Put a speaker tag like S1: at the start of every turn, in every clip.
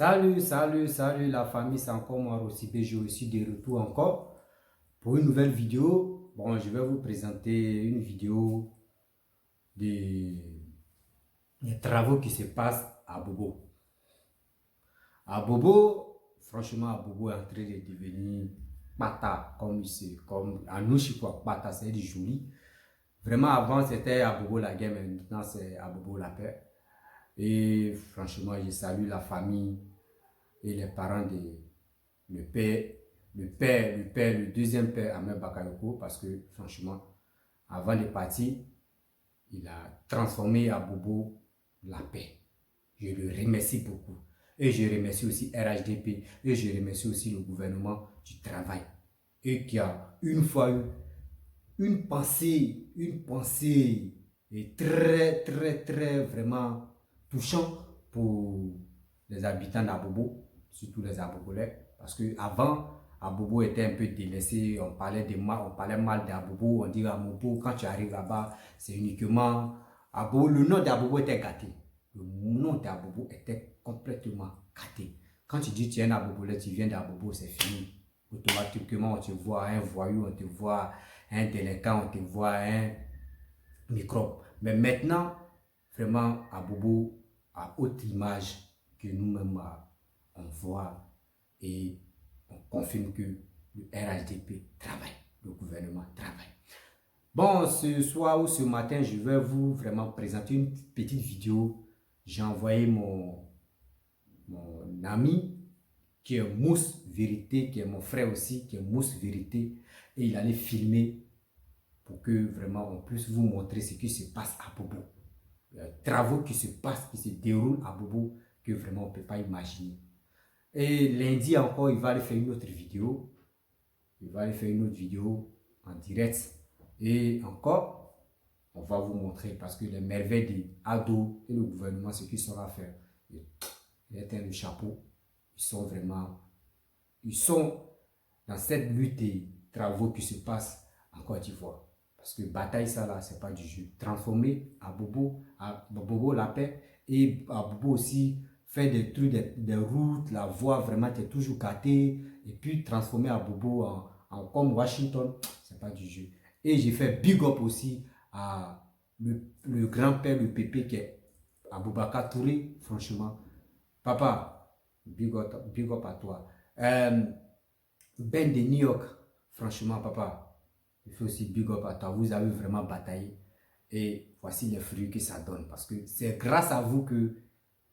S1: Salut la famille, c'est encore moi Rossibé, je suis de retour encore pour une nouvelle vidéo. Bon, je vais vous présenter une vidéo des travaux qui se passent à Bobo. À Bobo, franchement, à Bobo est en train de devenir Bata, comme à nous, je crois, Bata, c'est du joli. Vraiment, avant, c'était à Bobo la guerre, mais maintenant, c'est à Bobo la paix. Et franchement, je salue la famille et les parents de le deuxième père, Ahmed Bakayoko, parce que franchement, avant de partir, il a transformé à Bobo la paix. Je le remercie beaucoup. Et je remercie aussi RHDP, et je remercie aussi le gouvernement du travail. Et qui a une fois eu une pensée et très vraiment touchant pour les habitants d'Abobo, surtout les Abobolais, parce que avant Abobo était un peu délaissé, on parlait mal d'Abobo, on dit à Mobo, quand tu arrives là-bas, c'est uniquement Abobo, le nom d'Abobo était gâté, le nom d'Abobo était complètement gâté. Quand tu dis tu es un Abobolais, tu viens d'Abobo, c'est fini. Automatiquement, on te voit un voyou, on te voit un délinquant, on te voit un microbe. Mais maintenant, vraiment, Abobo a autre image que nous-mêmes on voit et on confirme que le RHDP travaille, le gouvernement travaille. Bon, ce soir ou ce matin, je vais vous vraiment présenter une petite vidéo. J'ai envoyé mon ami qui est Mousse Vérité, qui est mon frère aussi, qui est Mousse Vérité, et il allait filmer pour que vraiment on puisse vous montrer ce qui se passe à Bobo. Les travaux qui se passent, qui se déroulent à Bobo, que vraiment on ne peut pas imaginer. Et lundi encore, il va aller faire une autre vidéo. Il va aller faire une autre vidéo en direct. Et encore, on va vous montrer parce que les merveilles de Ado et le gouvernement, ce qu'ils saura faire. Il est un chapeau. Ils sont dans cette lutte des travaux qui se passent en Côte d'Ivoire. Parce que bataille ça là, c'est pas du jeu. Transformer à Bobo la paix et à Bobo aussi faire des trucs, des routes, la voie vraiment t'es toujours gâté et puis transformer à Bobo en comme Washington, c'est pas du jeu. Et j'ai fait big up aussi à le grand-père, le pépé qui est Aboubakar Touré, franchement. Papa, big up à toi. Ben de New York, franchement, papa, il faut aussi big up à toi. Vous avez vraiment bataillé. Et voici les fruits que ça donne. Parce que c'est grâce à vous que,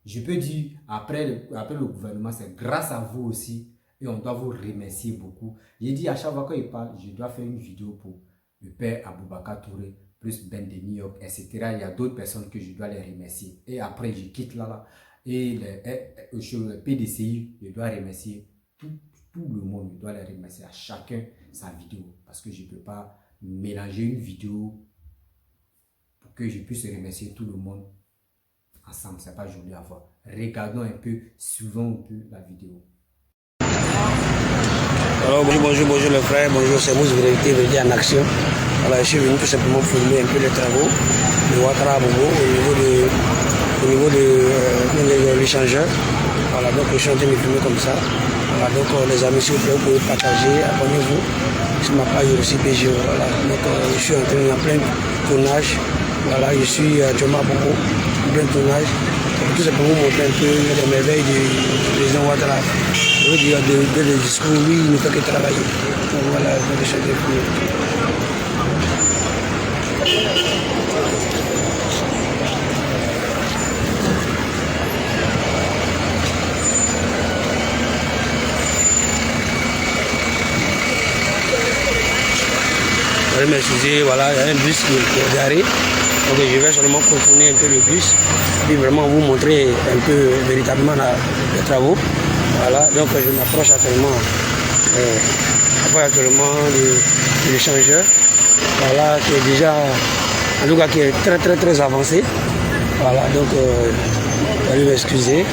S1: je peux dire, après le gouvernement, c'est grâce à vous aussi. Et on doit vous remercier beaucoup. J'ai dit à chaque fois qu'il parle, je dois faire une vidéo pour le père Aboubakar Touré, plus Ben de New York, etc. Il y a d'autres personnes que je dois les remercier. Et après, je quitte là. Et le PDCI, je dois remercier tout le monde, je dois les remercier à chacun sa vidéo. Parce que je ne peux pas mélanger une vidéo pour que je puisse remercier tout le monde ensemble. Ce n'est pas joli à voir. Regardons un peu, suivons un peu la vidéo.
S2: Alors bonjour le frère, bonjour, c'est Mousse Vérité en action. Alors je suis venu tout simplement filmer un peu les travaux de Ouattara à Bobo au niveau de l'échangeur. Voilà, donc je suis en train de filmer comme ça. Voilà, donc les amis, s'il vous plaît, vous pouvez partager, abonnez-vous sur ma page aussi PGO. Voilà, donc je suis en plein tournage. Voilà, je suis actuellement à Bobo, en plein tournage. Tout simplement vous montrer un peu les merveilles du président Ouattara. Je veux dire, de le discours, lui, il ne fait que travailler. Donc voilà, je vais chanter plus. M'excuser, voilà, il y a un bus qui est garé, donc je vais seulement contourner un peu le bus, puis vraiment vous montrer un peu véritablement les travaux. Voilà, donc je m'approche actuellement de l'échangeur, voilà, qui est déjà, en tout cas qui est très avancé. Voilà, donc allez m'excuser.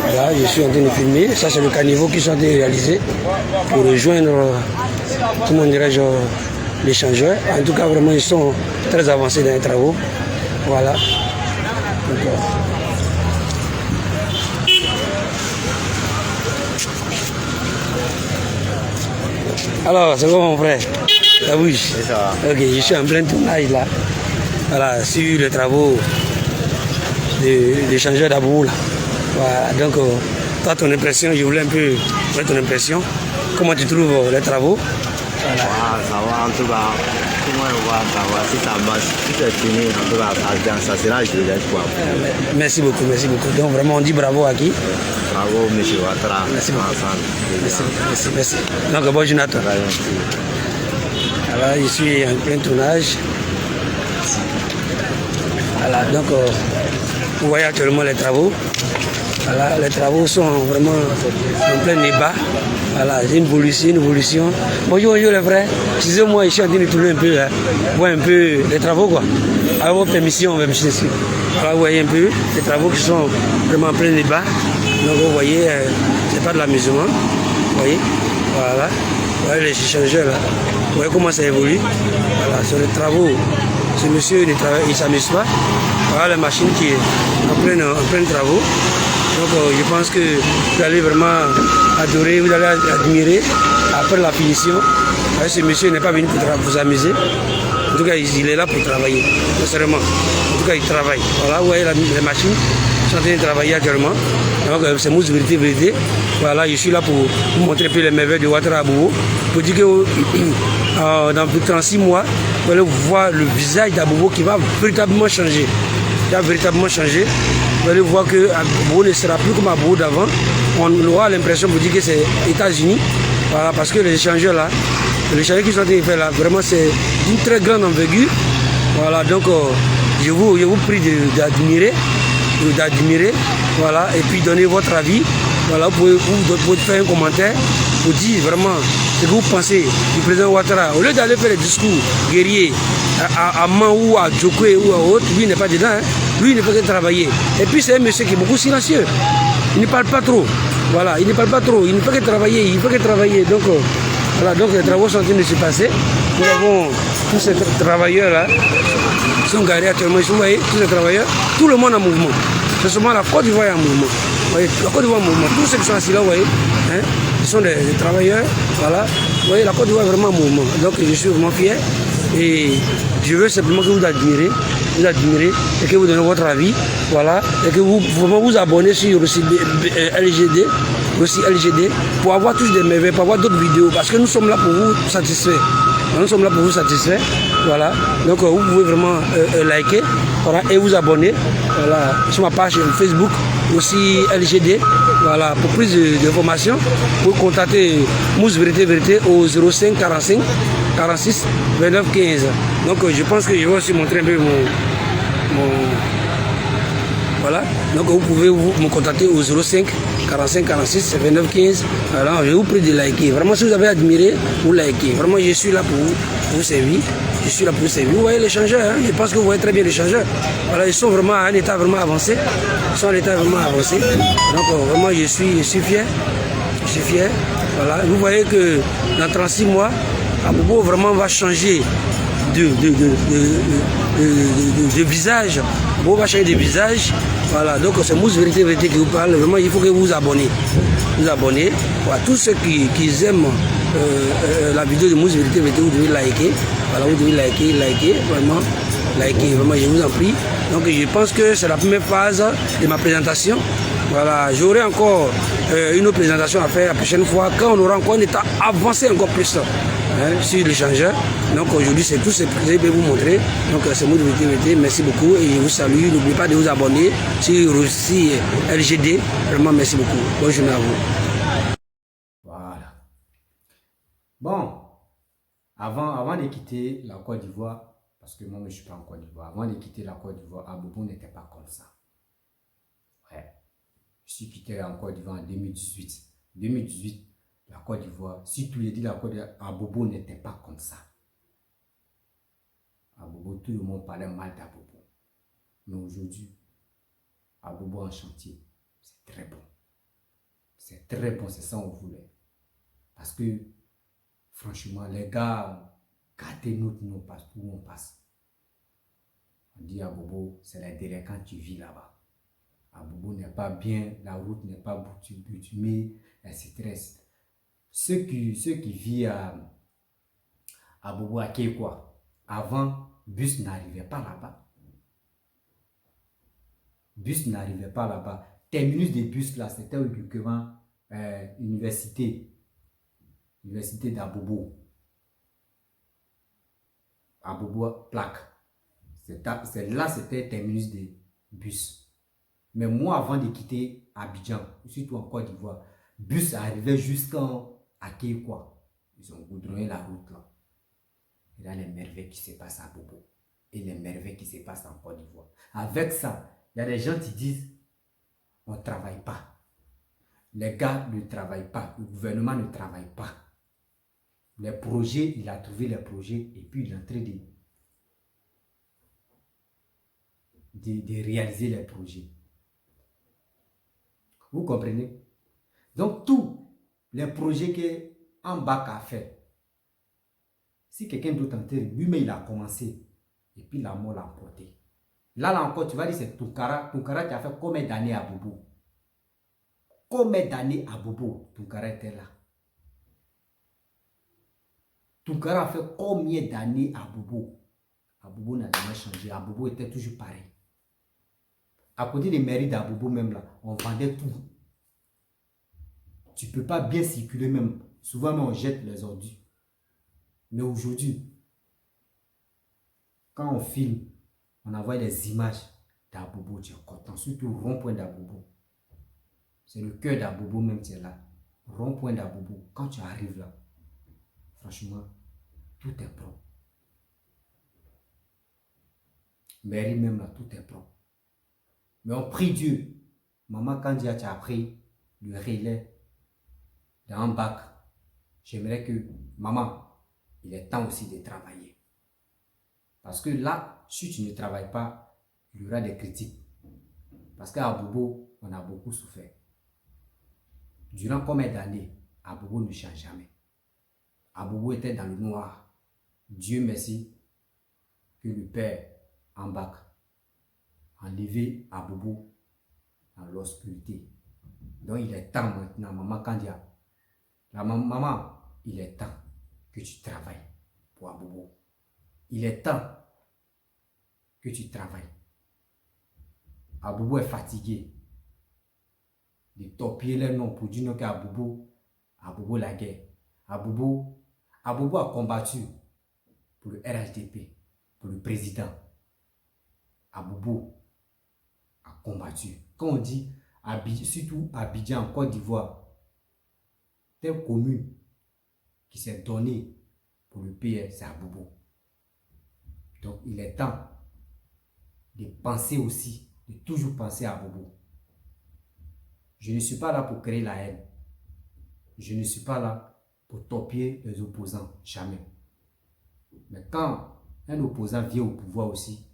S2: Voilà, je suis en train de filmer, ça c'est le caniveau qui sont en train de réaliser pour rejoindre, comment dirais-je, l'échangeur. En tout cas, vraiment, ils sont très avancés dans les travaux. Voilà. Donc, Alors, c'est quoi mon frère? La bouche.
S3: C'est ça.
S2: Ok, je suis en plein tournage là. Voilà, sur les travaux de l'échangeur d'Abou là. Voilà, donc, toi, ton impression, je voulais un peu voir ton impression. Comment tu trouves les travaux?
S3: Voilà, ça va en tout cas. Tout le monde va savoir si ça marche, si c'est fini, en tout cas, ça sera joli quoi.
S2: Merci beaucoup, merci beaucoup. Donc vraiment, on dit bravo à qui?
S3: Bravo, M. Ouattara.
S2: Merci beaucoup.
S3: Merci.
S2: Merci, merci. Donc, bon Jonathan. Alors, je suis en plein tournage. Voilà, donc, vous voyez actuellement les travaux. Voilà, les travaux sont vraiment en plein débat. Voilà, c'est une évolution. Bonjour les frères. Excusez-moi, je suis en train de tourner un peu, hein, voir un peu les travaux, quoi. Avec vos permissions, même si c'est. Voilà, vous voyez un peu les travaux qui sont vraiment en plein débat. Donc, vous voyez, c'est pas de l'amusement. Vous voyez, voilà. Vous voyez les échangeurs là. Vous voyez comment ça évolue. Voilà, sur les travaux. Ce monsieur, il ne s'amuse pas. Voilà la machine qui est en plein travaux. Donc je pense que vous allez vraiment adorer, vous allez admirer après la finition. Ce monsieur n'est pas venu pour vous amuser. En tout cas, il est là pour travailler, sincèrement. En tout cas, il travaille. Voilà, vous voyez les machines sont en train de travailler actuellement. Donc c'est Mousse Vérité. Voilà, je suis là pour vous montrer un peu les merveilles de Ouattara Abobo. Pour dire que dans 36 mois, vous allez voir le visage d'Abobo qui va véritablement changer. Qui va véritablement changer. Vous allez voir que Abobo ne sera plus comme Abobo d'avant. On aura l'impression de dire que c'est États-Unis. Voilà, parce que les échangeurs là, les échangeurs qui sont en train de faire là, vraiment c'est d'une très grande envergure. Voilà, donc je vous prie d'admirer. Voilà, et puis donner votre avis. Voilà, vous pouvez faire un commentaire pour dire vraiment ce que vous pensez du président Ouattara. Au lieu d'aller faire des discours guerriers à Man ou à Djokwe ou à autre, lui il n'est pas dedans. Hein. Lui il ne fait que travailler. Et puis c'est un monsieur qui est beaucoup silencieux. Il ne parle pas trop. Voilà, il ne parle pas trop. Il ne fait que travailler. Donc, voilà, donc les travaux sont en train de se passer. Nous avons tous ces travailleurs là. Ils sont garés actuellement. Vous voyez, tous ces travailleurs. Tout le monde en mouvement. C'est seulement la Côte d'Ivoire en mouvement. Vous voyez, la Côte d'Ivoire en mouvement. Tous ceux qui sont assis là, vous voyez, hein, ils sont des travailleurs. Voilà. Vous voyez, la Côte d'Ivoire est vraiment en mouvement. Donc je suis vraiment fier. Et je veux simplement que vous admirez et que vous donnez votre avis. Voilà. Et que vous vraiment vous abonnez sur le site LGD, pour avoir tous des merveilles, pour avoir d'autres vidéos. Parce que nous sommes là pour vous satisfaire. Voilà. Donc vous pouvez vraiment liker, voilà, et vous abonner. Voilà, sur ma page Facebook, aussi LGD. Voilà, pour plus d'informations, vous contactez Mousse Vérité au 05 45 46 29 15. Donc je pense que je vais aussi montrer un peu mon voilà. Donc vous pouvez me contacter au 05 45 46 29 15. Alors je vous prie de liker. Vraiment, si vous avez admiré, vous likez. Vraiment, je suis là pour vous servir. Vous voyez les changeurs, hein? Je pense que vous voyez très bien les changeurs. Voilà, ils sont vraiment à un état vraiment avancé. Donc vraiment, je suis fier. Voilà. Vous voyez que dans 36 mois, Abobo vraiment va changer de visage. Abobo va changer de visage. Voilà, donc c'est Mousse Vérité qui vous parle. Vraiment, il faut que vous vous abonnez. Voilà, tous ceux qui aiment la vidéo de Mousse Vérité, vous devez liker. Voilà, vous devez liker, vraiment, je vous en prie. Donc je pense que c'est la première phase de ma présentation. Voilà, j'aurai encore une autre présentation à faire la prochaine fois quand on aura encore un état avancé encore plus sur l'échangeur. Donc aujourd'hui c'est tout ce que je vais vous montrer. Donc c'est Mousse Vérité, merci beaucoup et je vous salue. N'oubliez pas de vous abonner sur aussi LGD. Vraiment merci beaucoup. Bonne journée à vous.
S1: Voilà. Bon, avant de quitter la Côte d'Ivoire, parce que moi je ne suis pas en Côte d'Ivoire, avant de quitter la Côte d'Ivoire, Abobo n'était pas comme ça. Ouais. Je suis quitté en Côte d'Ivoire en 2018. 2018, la Côte d'Ivoire, si tu l'as dit, la Côte d'Ivoire, Abobo n'était pas comme ça. Abobo, tout le monde parlait mal d'Abobo. Mais aujourd'hui, Abobo en chantier, c'est très bon. C'est très bon, c'est ça qu'on voulait. Parce que, franchement, les gars, gâtez notre nom où on passe. On dit à Abobo, c'est la derrière quand tu vis là-bas. Abobo n'est pas bien, la route n'est pas bitumée, etc. Ceux qui vivent à Bobo à Kékwa. Avant, bus n'arrivait pas là-bas. Bus n'arrivait pas là-bas. Terminus de bus là, c'était uniquement université d'Abobo. Abobo plaque. Là, c'était terminus de bus. Mais moi, avant de quitter Abidjan, surtout en Côte d'Ivoire, bus arrivait jusqu'à Kékwa. Ils ont goudronné la route là. Et là, les merveilles qui se passent à Bobo. Et les merveilles qui se passent en Côte d'Ivoire. Avec ça, il y a des gens qui disent, on ne travaille pas. Les gars ne travaillent pas. Le gouvernement ne travaille pas. Les projets, il a trouvé les projets et puis il est en train de réaliser les projets. Vous comprenez? Donc, tous les projets qu'en bac a fait, si quelqu'un d'autre en terre, lui-même il a commencé et puis la mort l'a emporté. Là encore, tu vas dire c'est Tounkara. Tounkara qui a fait combien d'années à Bobo? Combien d'années à Bobo Tounkara était là? Tounkara a fait combien d'années à Bobo? À Bobo n'a jamais changé. À Bobo était toujours pareil. À côté des mairies d'Abobo même là, on vendait tout. Tu ne peux pas bien circuler même. Souvent même on jette les ordures. Mais aujourd'hui, quand on filme, on envoie des images d'Abobo, tu es content. Surtout au rond-point d'Abobo. C'est le cœur d'Abobo même qui est là. Rond-point d'Abobo. Quand tu arrives là, franchement, tout est propre. Mairie même là, tout est propre. Mais on prie Dieu. Maman Kandia, tu as pris le relais dans un bac. J'aimerais que, maman, il est temps aussi de travailler. Parce que là, si tu ne travailles pas, il y aura des critiques. Parce qu'à Bobo, on a beaucoup souffert. Durant combien d'années, Abobo ne change jamais. Abobo était dans le noir. Dieu merci que le père en bac a enlevé Abobo dans l'obscurité. Donc il est temps maintenant, maman Kandia. Maman, il est temps que tu travailles pour Abobo. Il est temps que tu travailles. Abobo est fatigué de torpiller les noms pour dire qu'Abobo la guerre. Abobo a combattu pour le RHDP, pour le président. Abobo a combattu. Quand on dit, surtout Abidjan, en Côte d'Ivoire, telle commune qui s'est donnée pour le PR, c'est Abobo. Donc il est temps de penser aussi, de toujours penser à Abobo. Je ne suis pas là pour créer la haine. Je ne suis pas là pour torpiller les opposants, jamais. Mais quand un opposant vient au pouvoir aussi,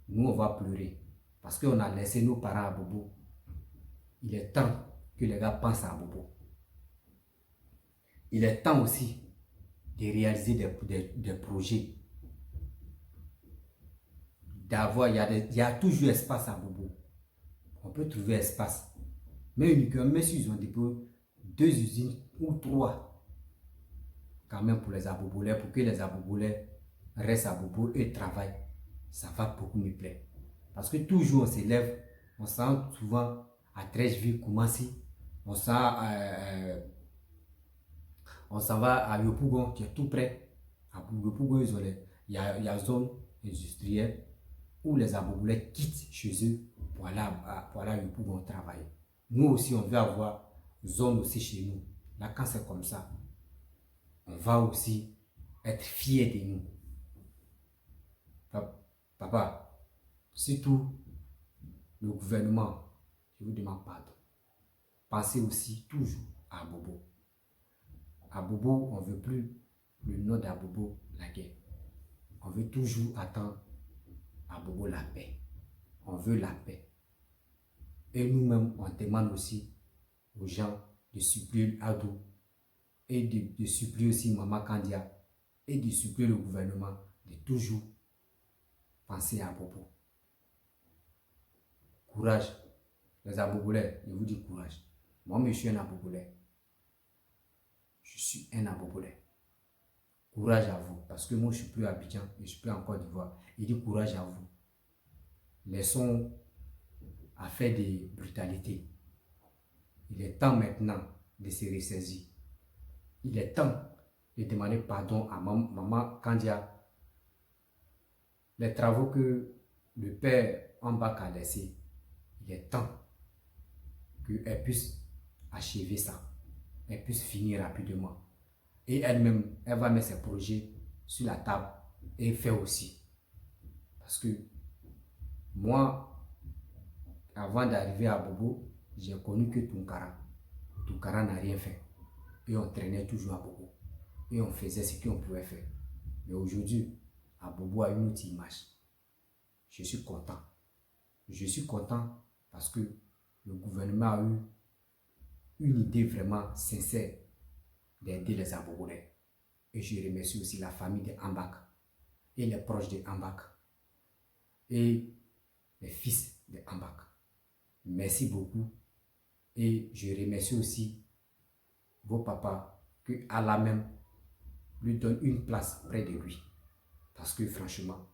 S1: nous on va pleurer. Parce qu'on a laissé nos parents à Bobo. Il est temps que les gars pensent à Bobo. Il est temps aussi de réaliser des projets. Il y a toujours espace à Bobo. On peut trouver espace. Mais uniquement, même s'ils ont des 2 usines ou 3, quand même pour les abobolais, pour que les abobolais restent à Bobo et travaillent, ça va beaucoup me plaire. Parce que toujours on s'élève, on sent souvent à Trècheville, Koumassi, on s'en va à Yopougon, qui est tout près. À Yopougon, il y a zone industrielle où les abobolais quittent chez eux pour aller à Yopougon travailler. Nous aussi, on veut avoir zone aussi chez nous. Là, quand c'est comme ça, on va aussi être fiers de nous. Papa, surtout le gouvernement, je vous demande pardon. Pensez aussi toujours à Bobo. À Bobo, on ne veut plus le nom d'Abobo, la guerre. On veut toujours attendre à Bobo la paix. On veut la paix. Et nous-mêmes, on demande aussi aux gens de supplier Adou et de supplier aussi Maman Kandia et de supplier le gouvernement de toujours penser à Bobo. Courage. Les abobolais, je vous dis courage. Moi, je suis un abobolais. Je suis un abobolais. courage à vous. Parce que moi, je ne suis plus à Abidjan et je suis plus en Côte d'Ivoire. Il dit courage à vous. Laissons à faire des brutalités. Il est temps maintenant de se ressaisir. Il est temps de demander pardon à Maman Kandia. Les travaux que le père Ambak a laissés, il est temps qu'elle puisse achever ça. Elle puisse finir rapidement. Et elle-même, elle va mettre ses projets sur la table et faire aussi. Parce que moi, avant d'arriver à Bobo, j'ai connu que Tunkara. Tunkara n'a rien fait. Et on traînait toujours à Bobo. Et on faisait ce qu'on pouvait faire. Mais aujourd'hui, à Bobo a une autre image. Je suis content. Je suis content parce que le gouvernement a eu une idée vraiment sincère d'aider les Abobolais. Et je remercie aussi la famille de Ambak et les proches de Ambak et les fils de Ambak. Merci beaucoup. Et je remercie aussi vos papas que Allah même lui donne une place près de lui. Parce que franchement,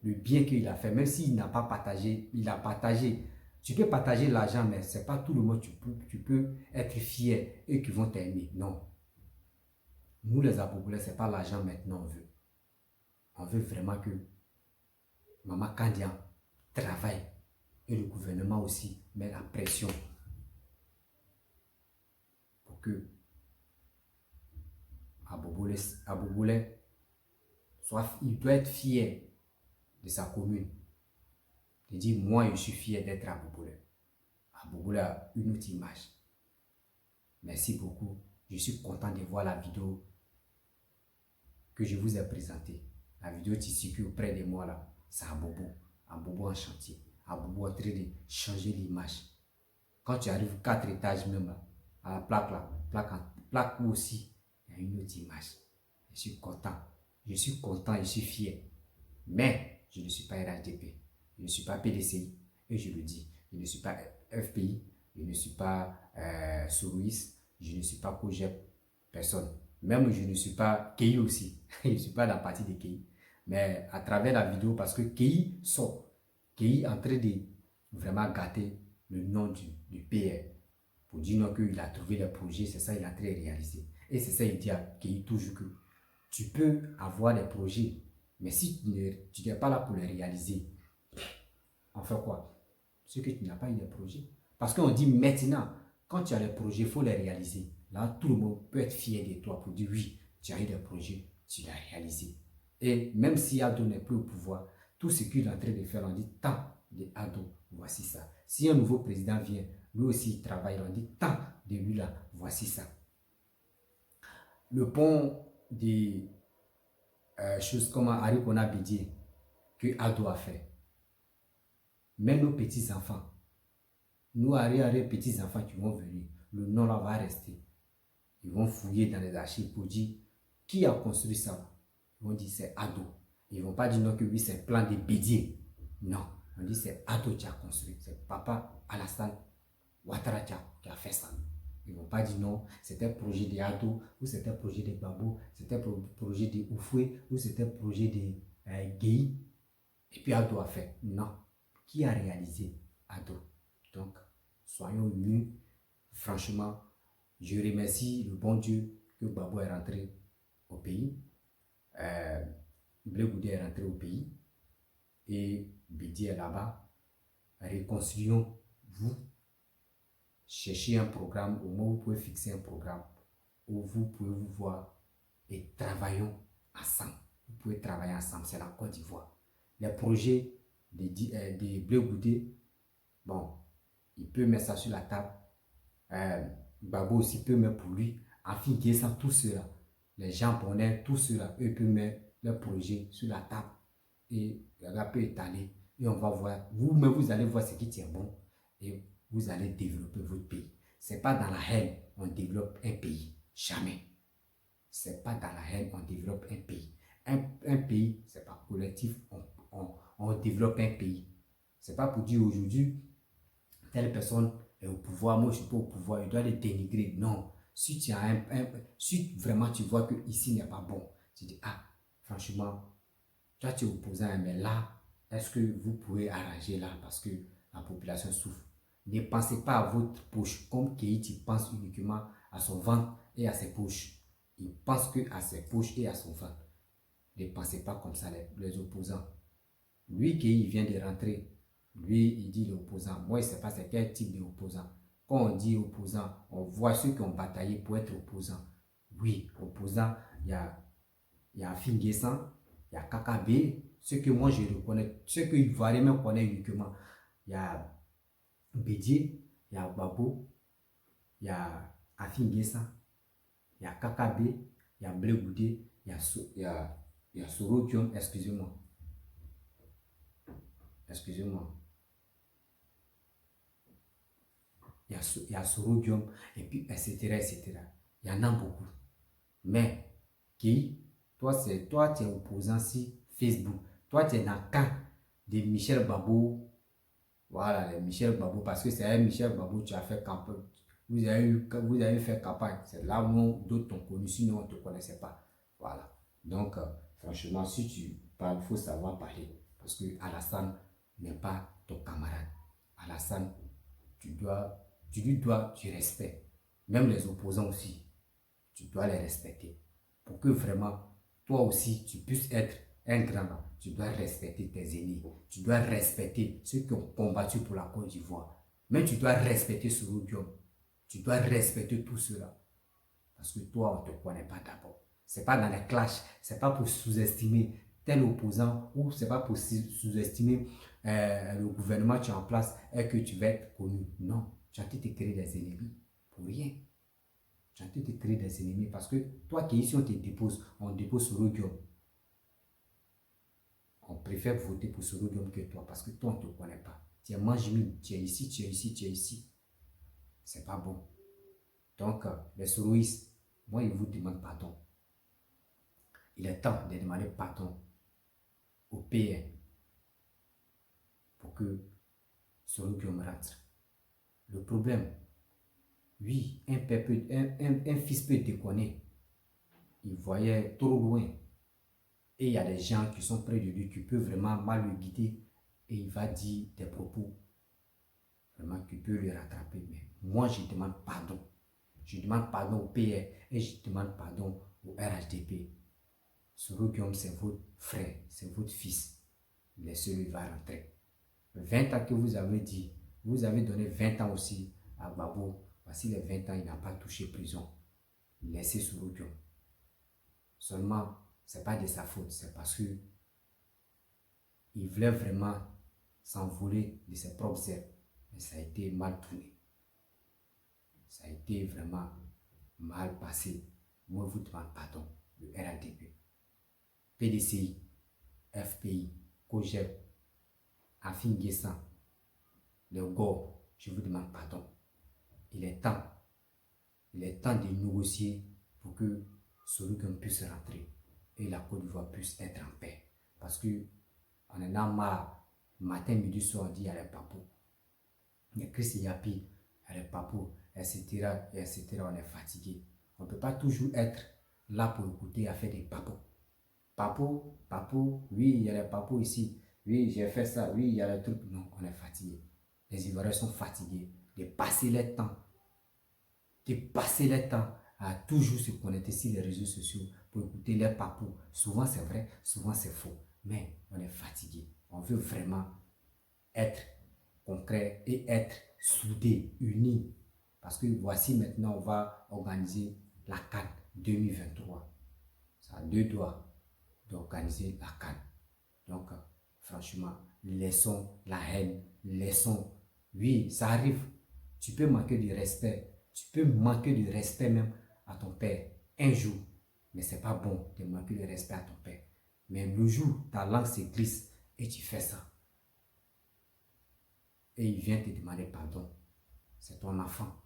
S1: le bien qu'il a fait, même s'il n'a pas partagé, il a partagé. Tu peux partager l'argent, mais ce n'est pas tout le monde tu peux être fier et qui vont t'aimer. Non. Nous les Abobolais, ce n'est pas l'argent maintenant on veut. On veut vraiment que Maman Kandia travaille et le gouvernement aussi met la pression pour que Abobolais il doit être fier de sa commune. Il dit, moi je suis fier d'être Abobolais. Abobolais a une autre image. Merci beaucoup. Je suis content de voir la vidéo que je vous ai présentée. La vidéo qui circule auprès de moi là, c'est Abobo. Abobo en chantier. Abobo en train de changer l'image. Quand tu arrives 4 étages même là, à la plaque là, plaque aussi, il y a une autre image. Je suis content. Je suis content, je suis fier. Mais je ne suis pas RHDP. Je ne suis pas PDCI. Et je le dis. Je ne suis pas FPI. Je ne suis pas Souris. Je ne suis pas COGEP. Personne. Même je ne suis pas KEI aussi. Je ne suis pas dans la partie de KEI. Mais à travers la vidéo, parce que KEI sort. KEI est en train de vraiment gâter le nom du PR. Pour dire non qu'il a trouvé le projet, c'est ça qu'il est en train de réaliser. Et c'est ça qu'il dit à KEI toujours que tu peux avoir des projets, mais si tu n'es pas là pour les réaliser, on fait quoi? C'est que tu n'as pas eu de projet. Parce qu'on dit maintenant, quand tu as les projets, il faut les réaliser. Là, tout le monde peut être fier de toi pour dire oui, tu as eu des projets, tu l'as réalisé. Et même si Ado n'est plus au pouvoir, tout ce qu'il est en train de faire, on dit tant de Ado, voici ça. Si un nouveau président vient, lui aussi il travaille, on dit tant de lui là, voici ça. Le pont des choses comme Arikona Bédié que Ado a fait. Même nos petits-enfants, nous petits-enfants qui vont venir, le nom là va rester. Ils vont fouiller dans les archives pour dire qui a construit ça. Ils vont dire c'est Ado. Ils ne vont pas dire non que oui c'est plan de Bédié. Non, on dit c'est Ado qui a construit. C'est papa Alassane Ouattara qui a fait ça. Ils ne vont pas dire non, c'était un projet de Ado, ou c'était un projet de Babo, c'était un projet de Oufoué, ou c'était un projet de Guéhi. Et puis Ado a fait. Non. Qui a réalisé Ado? Donc, soyons unis. Franchement, je remercie le bon Dieu que Babo est rentré au pays. Blé Goudé est rentré au pays. Et Bédi est là-bas. Réconcilions-vous. Cherchez un programme, au moins vous pouvez fixer un programme où vous pouvez vous voir et travaillons ensemble. Vous pouvez travailler ensemble, c'est la Côte d'Ivoire. Les projets de Blé Goudé, bon, il peut mettre ça sur la table. Babo aussi peut mettre pour lui. Afin que ça, tout cela, les Japonais, tout cela, eux peuvent mettre leur projet sur la table. Et le gars peut étaler. Et on va voir, vous-même vous allez voir ce qui tient bon. Et vous allez développer votre pays. Ce n'est pas dans la haine qu'on développe un pays. Jamais. Ce n'est pas dans la haine qu'on développe un pays. Un pays, ce n'est pas collectif. On développe un pays. Ce n'est pas pour dire aujourd'hui, telle personne est au pouvoir, moi je ne suis pas au pouvoir, il doit le dénigrer. Non. Si tu as si vraiment tu vois que ici n'est pas bon, Tu dis, ah, franchement, toi tu es opposant, mais là, est-ce que vous pouvez arranger là parce que la population souffre? Ne pensez pas à votre poche comme Keïti pense uniquement à son ventre et à ses poches. Il pense que à ses poches et à son ventre. Ne pensez pas comme ça les opposants. Lui qui vient de rentrer, lui il dit l'opposant. Moi je ne sais pas c'est quel type d'opposant. Quand on dit opposant, on voit ceux qui ont bataillé pour être opposants. Oui, opposant, il y a Finguessan, il y a Kakabe, ceux que moi je reconnais, ceux que Ivoirien me connaît uniquement. Il y a Bédier, il y a Babo, il y a Afinguessan, il y a Kakabe, il y a Blegoudé, il y a Sorokium, excusez-moi. Excusez-moi. Il y a Sorokium, et puis etc., etc. Il y en a beaucoup. Mais, qui, toi, tu es opposant si Facebook. Toi, tu es dans le camp de Michel Babo. Voilà, Michel Babo, parce que c'est un Michel Babo, tu as fait campagne. Vous avez fait campagne. C'est là où d'autres t'ont connu, sinon on ne te connaissait pas. Voilà. Donc, franchement, si tu parles, il faut savoir parler. Parce que Alassane n'est pas ton camarade. Alassane, tu lui dois du respect. Même les opposants aussi, tu dois les respecter. Pour que vraiment, toi aussi, tu puisses être un grand homme. Tu dois respecter tes ennemis. Tu dois respecter ceux qui ont combattu pour la Côte d'Ivoire. Mais tu dois respecter ce Diom. Tu dois respecter tout cela. Parce que toi, on ne te connaît pas d'abord. Ce n'est pas dans les clashs. Ce n'est pas pour sous-estimer tel opposant ou ce n'est pas pour sous-estimer le gouvernement que tu es en place et que tu vas être connu. Non, tu as été créé des ennemis pour rien. Tu as été créé des ennemis parce que toi qui es ici, on dépose sur Rodium. On préfère voter pour ce Rodium que toi parce que toi, on ne te connaît pas. Tu es Manjimine, tu es ici, tu es ici, tu es ici. C'est pas bon. Donc, les soroïstes, moi, ils vous demandent pardon. Il est temps de demander pardon au PN pour que ce Rodium rentre. Le problème, oui, un fils peut déconner. Il voyait trop loin. Et il y a des gens qui sont près de lui qui peuvent vraiment mal le guider et il va dire des propos vraiment qui peuvent le rattraper. Mais moi, je demande pardon. Je demande pardon au PR et je demande pardon au RHDP. Ce Roguium, c'est votre frère, c'est votre fils. Laissez-le, il va rentrer. 20 ans que vous avez dit, vous avez donné 20 ans aussi à Babo. Voici les 20 ans, il n'a pas touché prison. Laissez ce Roguium. Seulement, ce n'est pas de sa faute, c'est parce que il voulait vraiment s'envoler de ses propres ailes. Mais ça a été mal tourné. Ça a été vraiment mal passé. Moi, je vous demande pardon. Le RADP, PDCI, FPI, COGEP, Afinguessan, le GOR, je vous demande pardon. Il est temps de négocier pour que Sorokium puisse rentrer et la Côte d'Ivoire puisse être en paix. Parce que on en a marre, matin, midi, soir, on dit il y a les papous. Il y a Chris Yapi, il y a les papous, etc., etc. On est fatigué. On ne peut pas toujours être là pour écouter à faire des papous. Papou, oui, il y a les papous ici. Oui, j'ai fait ça. Oui, il y a le truc. Non, on est fatigué. Les Ivoiriens sont fatigués de passer le temps. À toujours se connecter sur les réseaux sociaux pour écouter les papous. Souvent c'est vrai, souvent c'est faux. Mais on est fatigué. On veut vraiment être concret et être soudés, unis. Parce que voici maintenant, on va organiser la CAN 2023. Ça a deux doigts d'organiser la CAN. Donc, franchement, laissons la haine, laissons. Oui, ça arrive. Tu peux manquer de respect. Tu peux manquer de respect même à ton père un jour. Mais ce n'est pas bon de manquer de respect à ton père. Mais le jour, ta langue se glisse et tu fais ça. Et il vient te demander pardon. C'est ton enfant.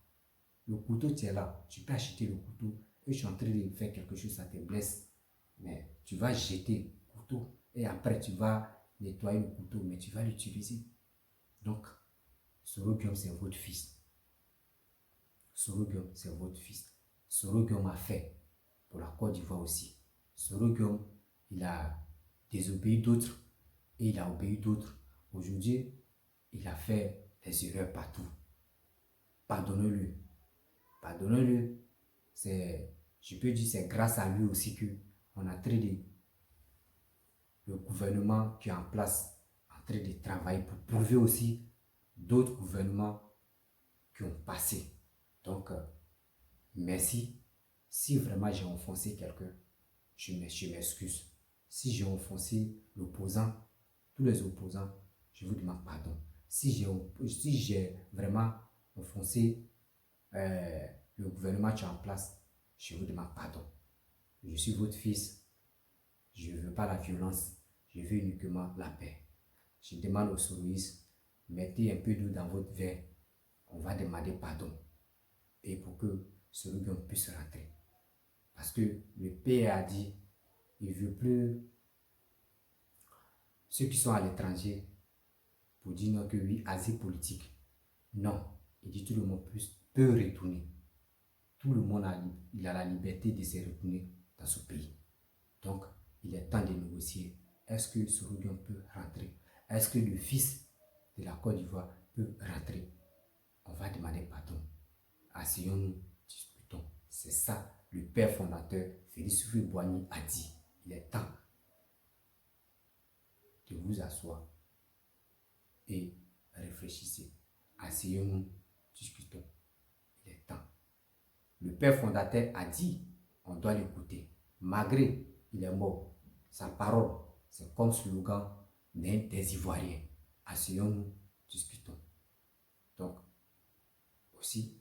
S1: Le couteau, tu es là. Tu peux acheter le couteau. Et je suis en train de faire quelque chose, ça te blesse. Mais tu vas jeter le couteau. Et après, tu vas nettoyer le couteau. Mais tu vas l'utiliser. Donc, Sorokium, c'est votre fils. Sorokium, c'est votre fils. Sorokium a fait pour la Côte d'Ivoire aussi. Sorogium, il a désobéi d'autres et il a obéi d'autres. Aujourd'hui, il a fait des erreurs partout. Pardonnez-le. Pardonnez-le. Je peux dire c'est grâce à lui aussi que on a traité le gouvernement qui est en place en train de travailler pour prouver aussi d'autres gouvernements qui ont passé. Donc, merci. Si vraiment j'ai enfoncé quelqu'un, je m'excuse. Si j'ai enfoncé l'opposant, tous les opposants, je vous demande pardon. Si j'ai vraiment enfoncé le gouvernement qui est en place, je vous demande pardon. Je suis votre fils. Je ne veux pas la violence. Je veux uniquement la paix. Je demande aux Soroïs, mettez un peu d'eau dans votre verre. On va demander pardon. Et pour que Sorogium puisse rentrer. Parce que le père a dit, il ne veut plus ceux qui sont à l'étranger pour dire non que oui, asile politique. Non, il dit tout le monde peut retourner. Tout le monde a la liberté de se retourner dans ce pays. Donc, il est temps de négocier. Est-ce que Sorogium peut rentrer? Est-ce que le fils de la Côte d'Ivoire peut rentrer? On va demander pardon. Asseyons-nous, discutons. C'est ça, le père fondateur, Félix Houphouët-Boigny, a dit. Il est temps de vous asseoir et réfléchissez. Asseyons-nous, discutons. Il est temps. Le père fondateur a dit, on doit l'écouter. Malgré il est mort, sa parole, c'est comme slogan des Ivoiriens. Asseyons-nous, discutons. Donc, aussi,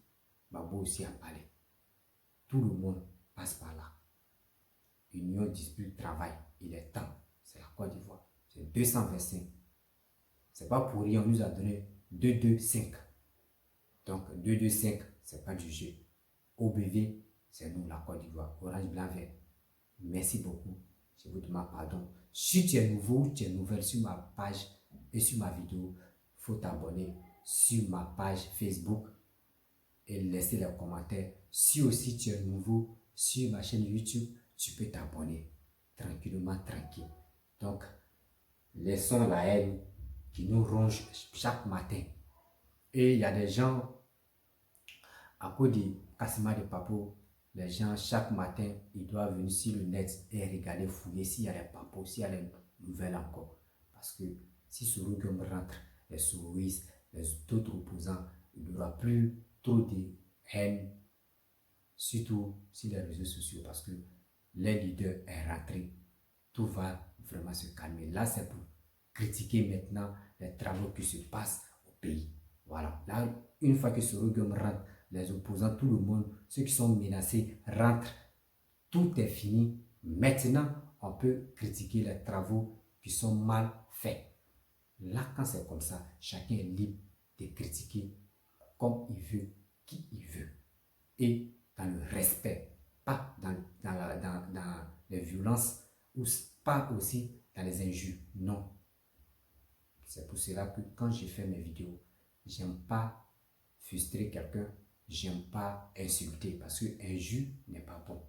S1: Babo aussi a parlé. Tout le monde passe par là. Union, dispute, travail. Il est temps. C'est la Côte d'Ivoire. C'est 225. C'est pas pour rien, on nous a donné 225. Donc, 225, c'est pas du jeu. OBV, c'est nous, la Côte d'Ivoire. Orange, blanc, vert. Merci beaucoup. Je vous demande pardon. Si tu es nouveau, tu es nouvelle sur ma page et sur ma vidéo, il faut t'abonner sur ma page Facebook et laisser les commentaires. Si aussi tu es nouveau sur ma chaîne YouTube, tu peux t'abonner tranquillement, tranquille. Donc, laissons la haine qui nous ronge chaque matin. Et il y a des gens, à cause de Cassima de Papo, les gens, chaque matin, ils doivent venir sur le net et regarder, fouiller s'il y a les papos, s'il y a les nouvelles encore. Parce que si Sorogium rentre, les Soroïs, les autres opposants, il n'y aura plus trop de haine, surtout sur les réseaux sociaux, parce que les leaders est rentré. Tout va vraiment se calmer. Là, c'est pour critiquer maintenant les travaux qui se passent au pays. Voilà. Là, une fois que Sorogium rentre, les opposants, tout le monde, ceux qui sont menacés rentrent. Tout est fini. Maintenant, on peut critiquer les travaux qui sont mal faits. Là, quand c'est comme ça, chacun est libre de critiquer comme il veut, qui il veut. Et dans le respect, pas dans les violences ou pas aussi dans les injures. Non. C'est pour cela que quand je fais mes vidéos, j'aime pas frustrer quelqu'un, j'aime pas insulter parce que injure n'est pas bon.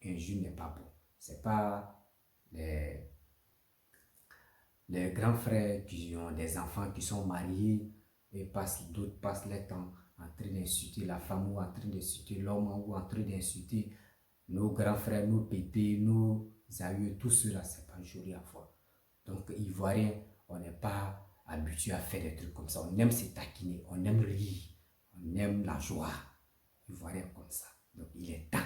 S1: Injure n'est pas bon. C'est pas les grands frères qui ont des enfants qui sont mariés et d'autres passent leur temps en train d'insulter la femme ou en train d'insulter l'homme ou en train d'insulter nos grands frères, nos pépés, nos aïeux, tout cela, c'est pas joli à voir. Donc, Ivoiriens, on n'est pas habitué à faire des trucs comme ça. On aime se taquiner, on aime rire, on aime la joie. Ivoiriens comme ça. Donc, il est temps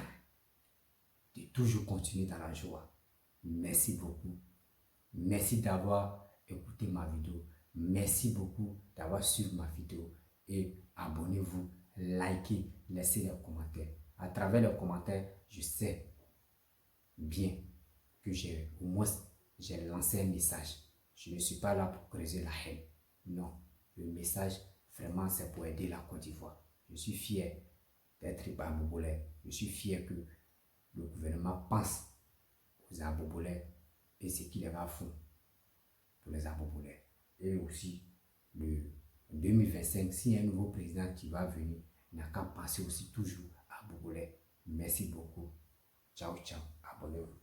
S1: de toujours continuer dans la joie. Merci beaucoup. Merci d'avoir écouté ma vidéo. Merci beaucoup d'avoir suivi ma vidéo. Et abonnez-vous, likez, laissez les commentaires. À travers les commentaires, je sais bien que au moins j'ai lancé un message. Je ne suis pas là pour creuser la haine. Non, le message, vraiment, c'est pour aider la Côte d'Ivoire. Je suis fier d'être abobolais. Je suis fier que le gouvernement pense aux abobolais et ce qu'il va faire pour les abobolais. Et aussi, le 2025, s'il y a un nouveau président qui va venir, il n'a qu'à penser aussi toujours à abobolais. Merci beaucoup. Ciao, ciao. Abonnez-vous.